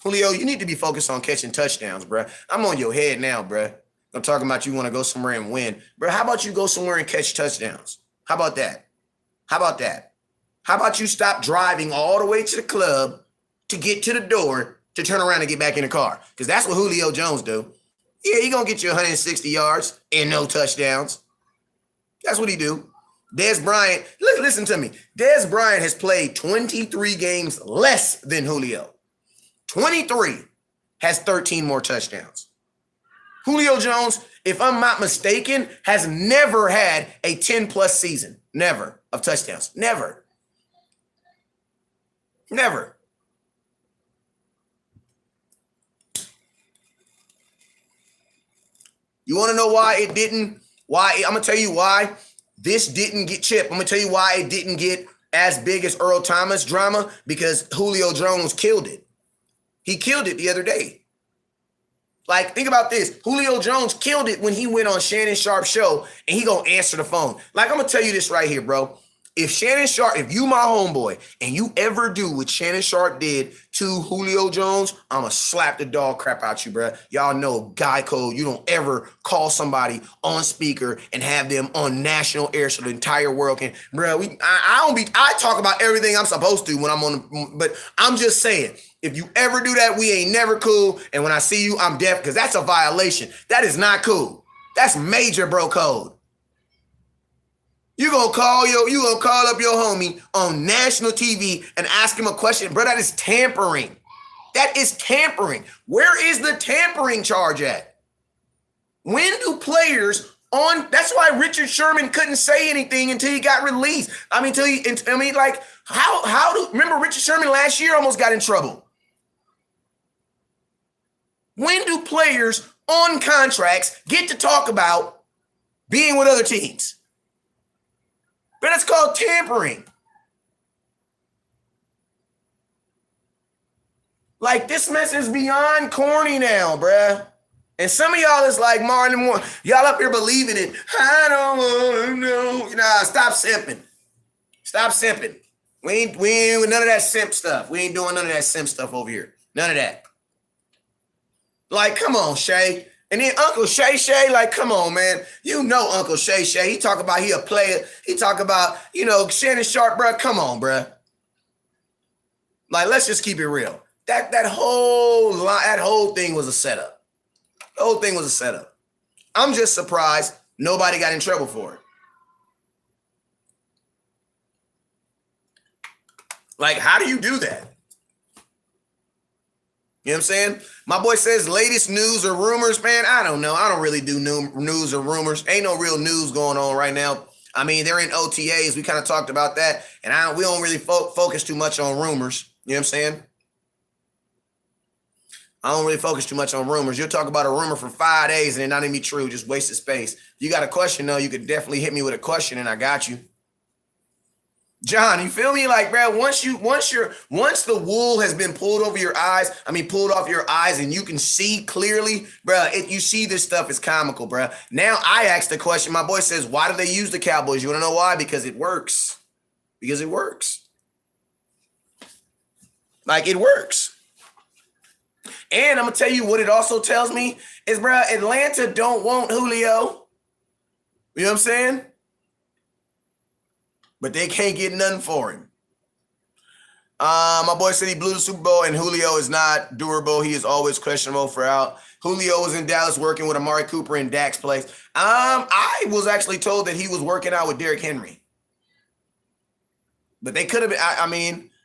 A: Julio, you need to be focused on catching touchdowns, bro. I'm on your head now, bro. I'm talking about you want to go somewhere and win. Bro, how about you go somewhere and catch touchdowns? How about that? How about that? How about you stop driving all the way to the club to get to the door to turn around and get back in the car? Because that's what Julio Jones do. Yeah, he going to get you 160 yards and no touchdowns. That's what he do. Dez Bryant, listen to me. Dez Bryant has played 23 games less than Julio. 23 has 13 more touchdowns. Julio Jones, if I'm not mistaken, has never had a 10-plus season. Never of touchdowns. Never. Never. You want to know why it didn't? I'm going to tell you why this didn't get chipped. I'm going to tell you why it didn't get as big as Earl Thomas drama, because Julio Jones killed it. He killed it the other day. Like, think about this. Julio Jones killed it when he went on Shannon Sharp's show and he gonna answer the phone. Like, I'm gonna tell you this right here, bro. If you my homeboy and you ever do what Shannon Sharp did to Julio Jones, I'ma slap the dog crap out you, bro. Y'all know guy code. You don't ever call somebody on speaker and have them on national air so the entire world can, bro. I talk about everything I'm supposed to when I'm on, but I'm just saying, if you ever do that, we ain't never cool. And when I see you, I'm deaf, because that's a violation. That is not cool. That's major bro code. You gonna call up your homie on national TV and ask him a question, bro? That is tampering. That is tampering. Where is the tampering charge at? When do players on? That's why Richard Sherman couldn't say anything until he got released. Remember Richard Sherman last year almost got in trouble. When do players on contracts get to talk about being with other teams? But it's called tampering. Like, this mess is beyond corny now, bruh. And some of y'all is like Marlon Moore. Y'all up here believing it. I don't want to know. Nah, stop simping. Stop simping. We ain't with none of that simp stuff. We ain't doing none of that simp stuff over here. None of that. Like, come on, Shay. And then Uncle Shay, like, come on, man. You know Uncle Shay. He talk about he a player. He talk about, Shannon Sharp, bro. Come on, bro. Like, let's just keep it real. That whole thing was a setup. The whole thing was a setup. I'm just surprised nobody got in trouble for it. Like, how do you do that? You know what I'm saying? My boy says latest news or rumors, man. I don't know. I don't really do news or rumors. Ain't no real news going on right now. I mean, they're in OTAs. We kind of talked about that. And we don't really focus too much on rumors. You know what I'm saying? I don't really focus too much on rumors. You'll talk about a rumor for 5 days and it not even be true. Just wasted space. If you got a question, though, you could definitely hit me with a question and I got you. John, you feel me? Like, bro, once the wool has been pulled off your eyes and you can see clearly, bro, you see this stuff is comical, bro. Now I asked the question. My boy says, why do they use the Cowboys? You want to know why? Because it works. Because it works. Like, it works. And I'm going to tell you what it also tells me is, bro, Atlanta don't want Julio. You know what I'm saying? But they can't get nothing for him. My boy said he blew the Super Bowl and Julio is not durable. He is always questionable for out. Julio was in Dallas working with Amari Cooper in Dak's place. I was actually told that he was working out with Derrick Henry. But they could have been,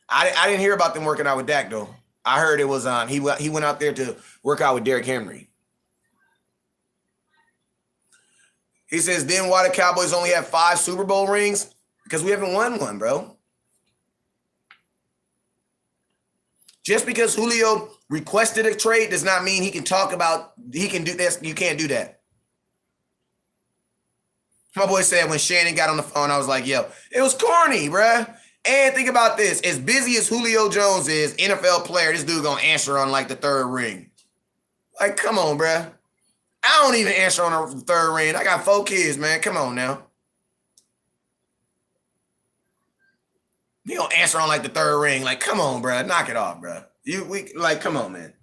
A: I didn't hear about them working out with Dak, though. I heard it was on. He went out there to work out with Derrick Henry. He says, then why the Cowboys only have 5 Super Bowl rings? Because we haven't won one, bro. Just because Julio requested a trade does not mean he can do this. You can't do that. My boy said when Shannon got on the phone, I was like, yo, it was corny, bruh. And think about this. As busy as Julio Jones is, NFL player, this dude gonna answer on like the 3rd ring. Like, come on, bruh. I don't even answer on the 3rd ring. I got 4 kids, man. Come on now. You don't answer on like the 3rd ring. Like, come on, bruh. Knock it off, bruh. Come on, man.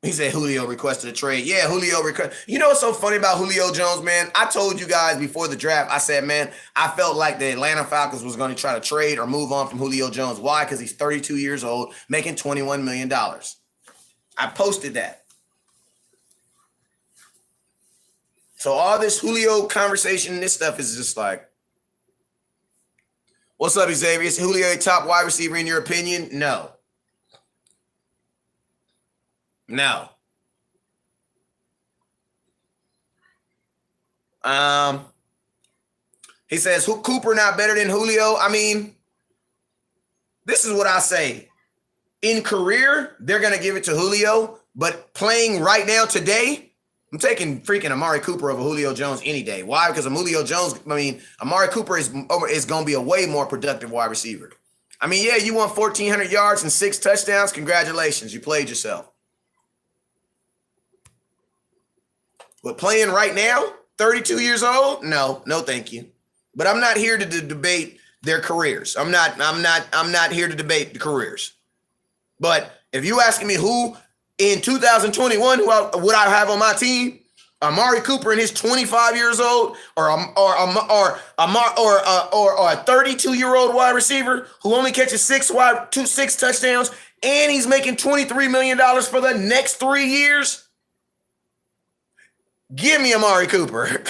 A: He said Julio requested a trade. Yeah, Julio requested. You know what's so funny about Julio Jones, man? I told you guys before the draft, I said, man, I felt like the Atlanta Falcons was going to try to trade or move on from Julio Jones. Why? Because he's 32 years old, making $21 million. I posted that. So all this Julio conversation, this stuff is just like, what's up, Xavier? Is Julio a top wide receiver in your opinion? No. No. He says, Cooper not better than Julio? I mean, this is what I say. In career, they're going to give it to Julio, but playing right now today, I'm taking freaking Amari Cooper over Julio Jones any day. Why? Because Amari Cooper is going to be a way more productive wide receiver. I mean, yeah, you won 1,400 yards and 6 touchdowns. Congratulations. You played yourself. But playing right now, 32 years old? No, thank you. But I'm not here to debate their careers. I'm not here to debate the careers. But if you asking me who in 2021 would I have on my team, Amari Cooper and his 25 years old, or a 32-year-old wide receiver who only catches 6 touchdowns, and he's making $23 million for the next 3 years. Give me Amari Cooper.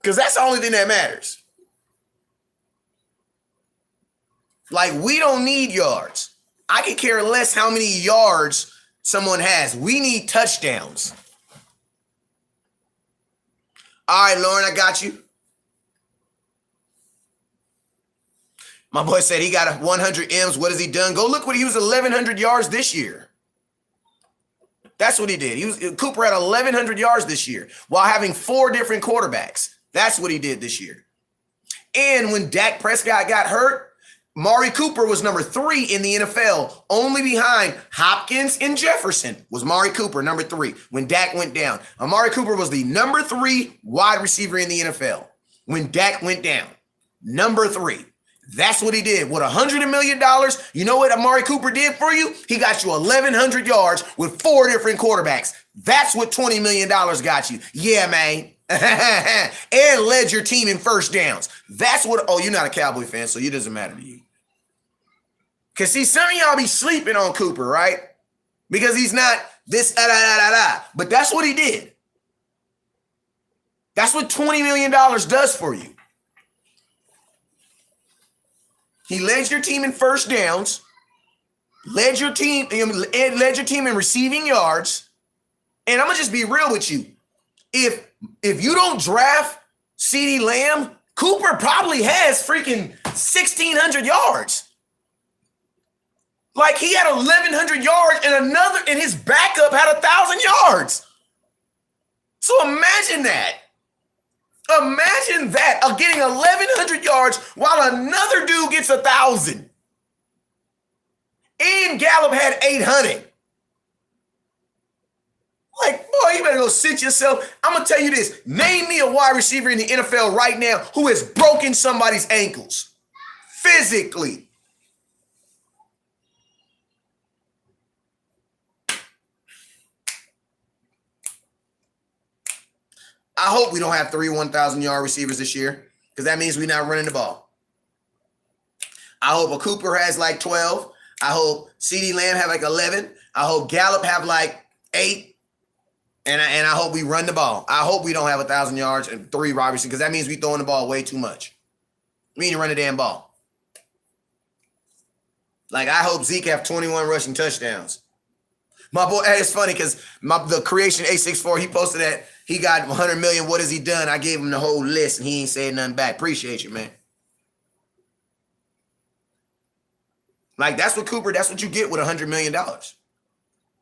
A: Because that's the only thing that matters. Like, we don't need yards. I could care less how many yards someone has. We need touchdowns. All right, Lauren, I got you. My boy said he got 100 M's. What has he done? Go look what he was 1,100 yards this year. That's what he did. Cooper had 1,100 yards this year while having 4 different quarterbacks. That's what he did this year. And when Dak Prescott got hurt, Amari Cooper was number 3 in the NFL, only behind Hopkins and Jefferson was Amari Cooper, number 3, when Dak went down. Amari Cooper was the number 3 wide receiver in the NFL when Dak went down. Number 3. That's what he did. With $100 million, you know what Amari Cooper did for you? He got you 1,100 yards with 4 different quarterbacks. That's what $20 million got you. Yeah, man. And led your team in first downs. That's what, you're not a Cowboy fan, so it doesn't matter to you. Because see, some of y'all be sleeping on Cooper, right? Because he's not this, But that's what he did. That's what $20 million does for you. He led your team in first downs, led your team in receiving yards. And I'm going to just be real with you. If you don't draft CeeDee Lamb, Cooper probably has freaking 1,600 yards. Like, he had 1,100 yards and his backup had 1,000 yards. So imagine that. Imagine that, of getting 1,100 yards while another dude gets 1,000. And Gallup had 800. Like, boy, you better go sit yourself. I'm going to tell you this. Name me a wide receiver in the NFL right now who has broken somebody's ankles physically. I hope we don't have 3 1,000-yard receivers this year, because that means we're not running the ball. I hope a Cooper has like 12. I hope CeeDee Lamb have like 11. I hope Gallup have like 8. And I hope we run the ball. I hope we don't have 1,000 yards and 3 Robertson, because that means we throwing the ball way too much. We need to run the damn ball. Like, I hope Zeke have 21 rushing touchdowns. My boy, it's funny because the Creation 864, he posted that he got 100 million. What has he done? I gave him the whole list, and he ain't said nothing back. Appreciate you, man. Like, that's what you get with $100 million.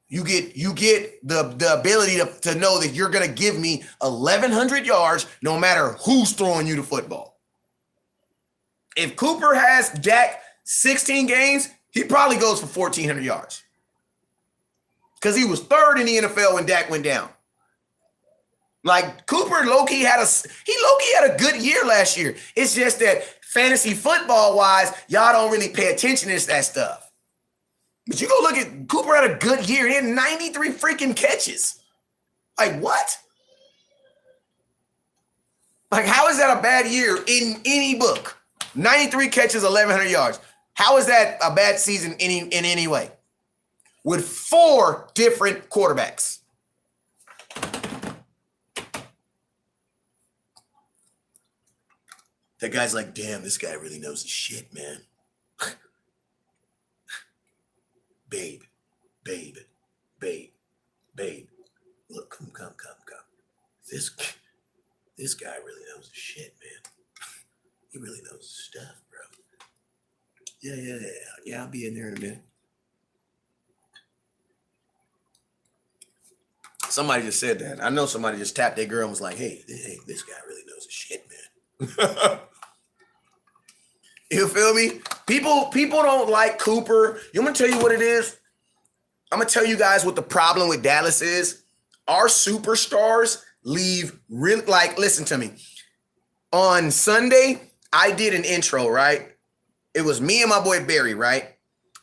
A: You get the ability to know that you're going to give me 1,100 yards no matter who's throwing you the football. If Cooper has Dak 16 games, he probably goes for 1,400 yards. Because he was third in the NFL when Dak went down. Like, Cooper low-key had a good year last year. It's just that fantasy football-wise, y'all don't really pay attention to that stuff. But you go look at Cooper had a good year. He had 93 freaking catches. Like, what? Like, how is that a bad year in any book? 93 catches, 1,100 yards. How is that a bad season in any way? With 4 different quarterbacks. That guy's like, damn, this guy really knows his shit, man. Babe. Look, come. This guy really knows his shit, man. He really knows his stuff, bro. Yeah, I'll be in there in a minute. Somebody just said that. I know somebody just tapped their girl and was like, hey, this guy really knows his shit, man. You feel me? People don't like Cooper. I'm going to tell you what it is. I'm going to tell you guys what the problem with Dallas is. Our superstars leave really, like, listen to me. On Sunday, I did an intro, right? It was me and my boy Barry, right?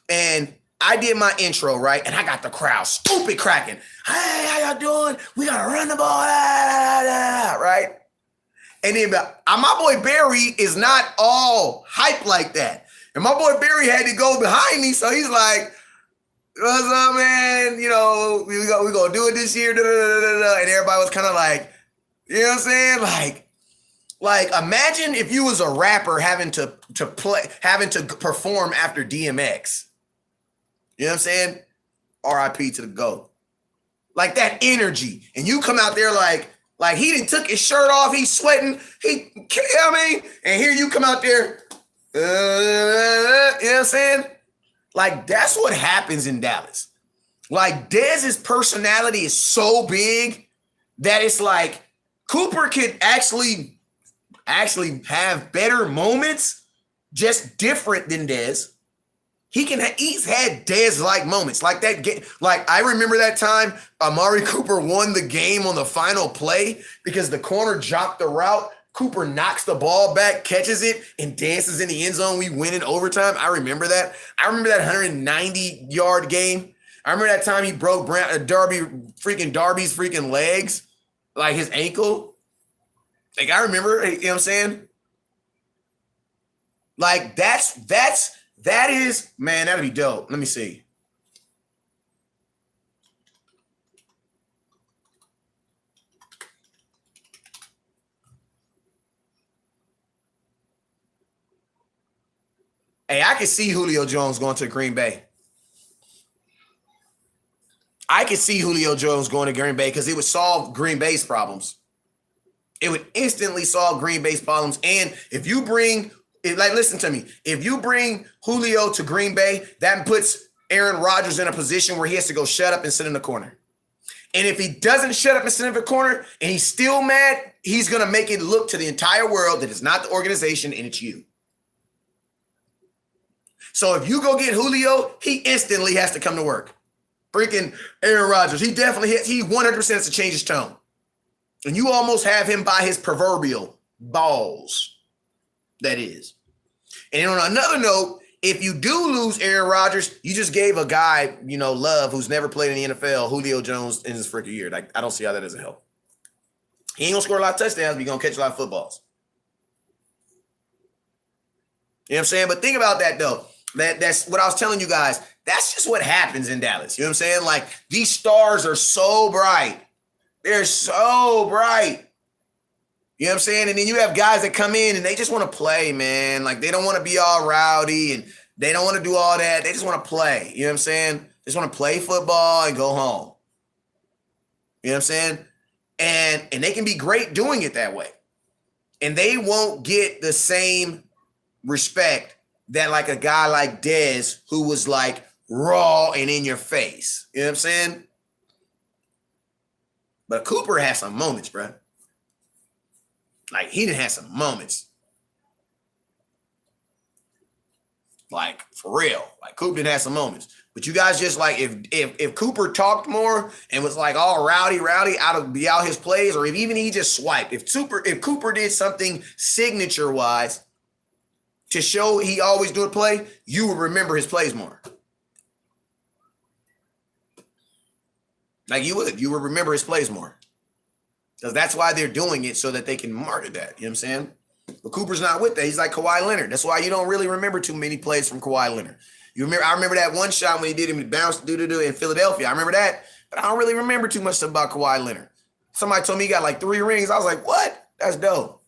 A: And I did my intro, right? And I got the crowd stupid cracking. Hey, how y'all doing? We got to run the ball, right? And then my boy Barry is not all hype like that. And my boy Barry had to go behind me. So he's like, what's up, man? You know, we going to do it this year. Da, da, da, da, da. And everybody was kind of like, you know what I'm saying? Like imagine if you was a rapper having to perform after DMX. You know what I'm saying? RIP to the GOAT. Like that energy. And you come out there like he done took his shirt off. He's sweating. You know what I mean? And here you come out there. You know what I'm saying? Like, that's what happens in Dallas. Like, Dez's personality is so big that it's like Cooper could actually have better moments, just different than Dez. He's had Dez-like moments like that game. Like, I remember that time Amari Cooper won the game on the final play because the corner dropped the route. Cooper knocks the ball back, catches it, and dances in the end zone. We win in overtime. I remember that. I remember that 190-yard game. I remember that time he broke Darby's freaking legs, like his ankle. Like, I remember, you know what I'm saying? Like, that is, man, that'd be dope. Let me see. Hey, I can see Julio Jones going to Green Bay. I could see Julio Jones going to Green Bay because it would solve Green Bay's problems. It would instantly solve Green Bay's problems. And if you bring, listen to me, if you bring Julio to Green Bay, that puts Aaron Rodgers in a position where he has to go shut up and sit in the corner. And if he doesn't shut up and sit in the corner and he's still mad, he's going to make it look to the entire world that it's not the organization and it's you. So if you go get Julio, he instantly has to come to work. Freaking Aaron Rodgers, he 100% has to change his tone. And you almost have him by his proverbial balls. That is. And on another note, if you do lose Aaron Rodgers, you just gave a guy, love, who's never played in the NFL, Julio Jones, in his freaking year. Like, I don't see how that doesn't help. He ain't going to score a lot of touchdowns, but he's going to catch a lot of footballs. You know what I'm saying? But think about that, though. That's what I was telling you guys. That's just what happens in Dallas. You know what I'm saying? Like, these stars are so bright They're so bright. You know what I'm saying? And then you have guys that come in and they just want to play, man. Like, they don't want to be all rowdy and they don't want to do all that. They just want to play. You know what I'm saying? They just want to play football and go home. You know what I'm saying? And they can be great doing it that way. And they won't get the same respect that like a guy like Dez, who was like raw and in your face. You know what I'm saying? But Cooper had some moments, bro. Like, he didn't have some moments. Like, for real. Like, Cooper didn't have some moments. But you guys just like, if Cooper talked more and was like all rowdy out his plays, or if even he just swiped. If Cooper did something signature-wise to show he always do a play, you would remember his plays more. Like, you would remember his plays more. Because that's why they're doing it, so that they can market that. You know what I'm saying? But Cooper's not with that. He's like Kawhi Leonard. That's why you don't really remember too many plays from Kawhi Leonard. I remember that one shot when he did him, he bounced in Philadelphia. I remember that, but I don't really remember too much about Kawhi Leonard. Somebody told me he got like 3 rings. I was like, what? That's dope.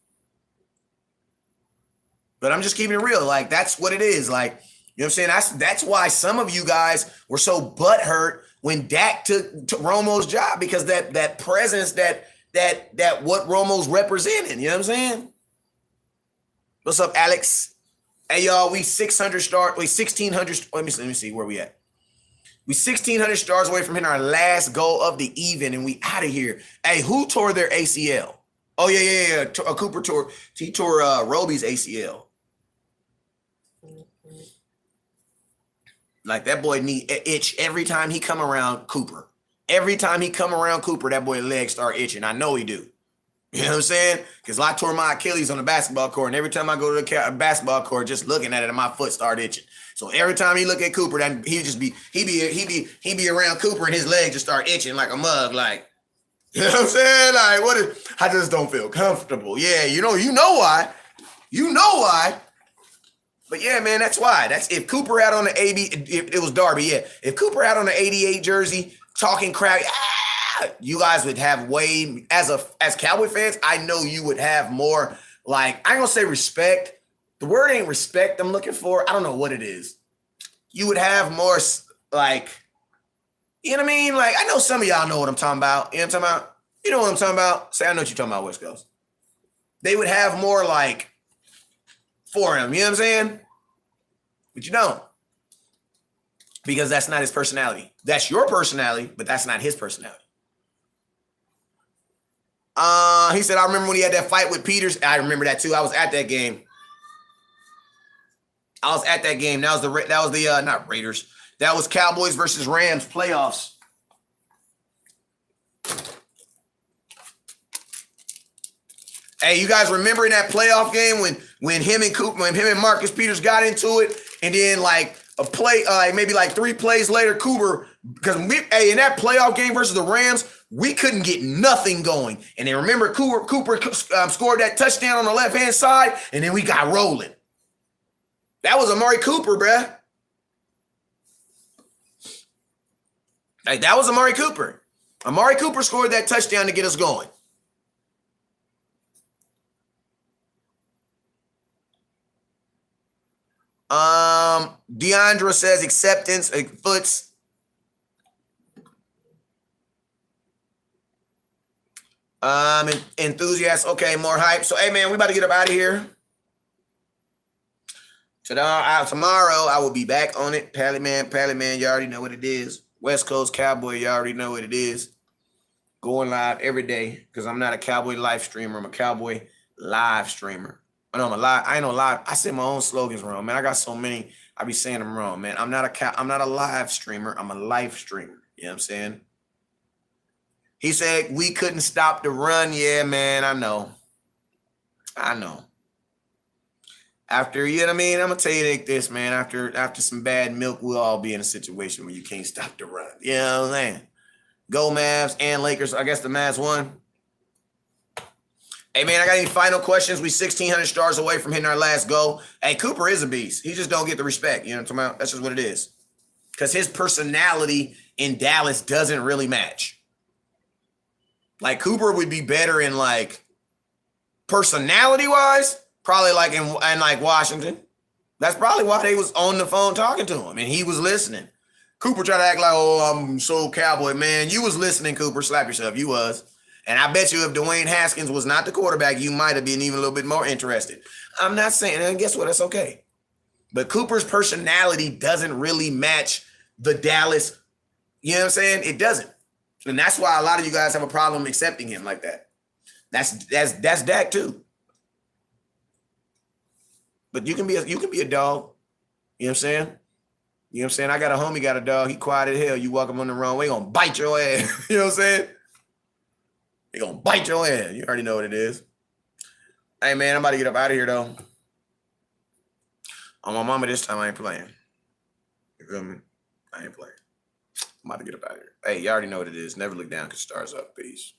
A: But I'm just keeping it real. Like, that's what it is. Like, you know what I'm saying? That's why some of you guys were so butthurt when Dak took Romo's job, because that presence that what Romo's representing. You know what I'm saying? What's up, Alex? Hey, y'all, we 1,600. Let me see where we at. We 1,600 stars away from hitting our last goal of the even, and we out of here. Hey, who tore their ACL? Oh, yeah. Cooper tore Roby's ACL. Like, that boy need itch every time he come around Cooper. Every time he come around Cooper, that boy legs start itching. I know he do. You know what I'm saying? Because I tore my Achilles on the basketball court, and every time I go to the basketball court, just looking at it, and my foot start itching. So every time he look at Cooper, then he be around Cooper, and his legs just start itching like a mug. Like, you know what I'm saying? Like, I just don't feel comfortable. Yeah, you know why. You know why. But yeah, man, that's why. That's if Cooper had on the it was Darby, yeah. If Cooper had on the 88 jersey, talking crap, you guys would have way, as Cowboy fans, I know you would have more, like, I ain't gonna say respect. The word ain't respect I'm looking for. I don't know what it is. You would have more, like, you know what I mean? Like, I know some of y'all know what I'm talking about. You know what I'm talking about? You know what I'm talking about? Say, I know what you're talking about, West Coast. They would have more, like, for him. You know what I'm saying? But you don't. Because that's not his personality. That's your personality, but that's not his personality. He said, I remember when he had that fight with Peters. I remember that too. I was at that game. That was the not Raiders. That was Cowboys versus Rams playoffs. Hey, you guys remember in that playoff game when him and Marcus Peters got into it, and then like a play, maybe like 3 plays later, Cooper, because in that playoff game versus the Rams, we couldn't get nothing going. And then remember, Cooper scored that touchdown on the left-hand side, and then we got rolling. That was Amari Cooper, bruh. Like, that was Amari Cooper. Amari Cooper scored that touchdown to get us going. Deandra says acceptance, foots. Enthusiast. Okay, more hype. So, hey, man, we about to get up out of here. Tomorrow, I will be back on it. Pally Man, you already know what it is. West Coast Cowboy, you already know what it is. Going live every day because I'm not a Cowboy live streamer. I'm a Cowboy live streamer. I ain't no live. I say my own slogans wrong, man. I got so many. I be saying them wrong, man. I'm not a live streamer. I'm a life streamer. You know what I'm saying? He said we couldn't stop the run. Yeah, man. I know. After, you know what I mean? I'm gonna tell you like this, man. After some bad milk, we'll all be in a situation where you can't stop the run. You know what I'm saying? Go Mavs and Lakers. I guess the Mavs won. Hey, man, I got any final questions? We 1,600 stars away from hitting our last goal. Hey, Cooper is a beast. He just don't get the respect. You know what I'm talking about? That's just what it is. Because his personality in Dallas doesn't really match. Like Cooper would be better in like personality wise, probably like in like Washington. That's probably why they was on the phone talking to him and he was listening. Cooper tried to act like, oh, I'm so Cowboy, man. You was listening, Cooper. Slap yourself. You was. And I bet you if Dwayne Haskins was not the quarterback, you might have been even a little bit more interested. I'm not saying, and guess what? That's okay. But Cooper's personality doesn't really match the Dallas. You know what I'm saying? It doesn't. And that's why a lot of you guys have a problem accepting him like that. That's Dak too. But you can be a dog. You know what I'm saying? You know what I'm saying? I got a homie, got a dog. He quiet as hell. You walk him on the wrong way, gonna bite your ass. You know what I'm saying? He gonna bite your ass. You already know what it is. Hey man, I'm about to get up out of here though. On my mama this time, I ain't playing. You feel me? I ain't playing. I'm about to get up out of here. Hey, you already know what it is. Never look down because stars up. Peace.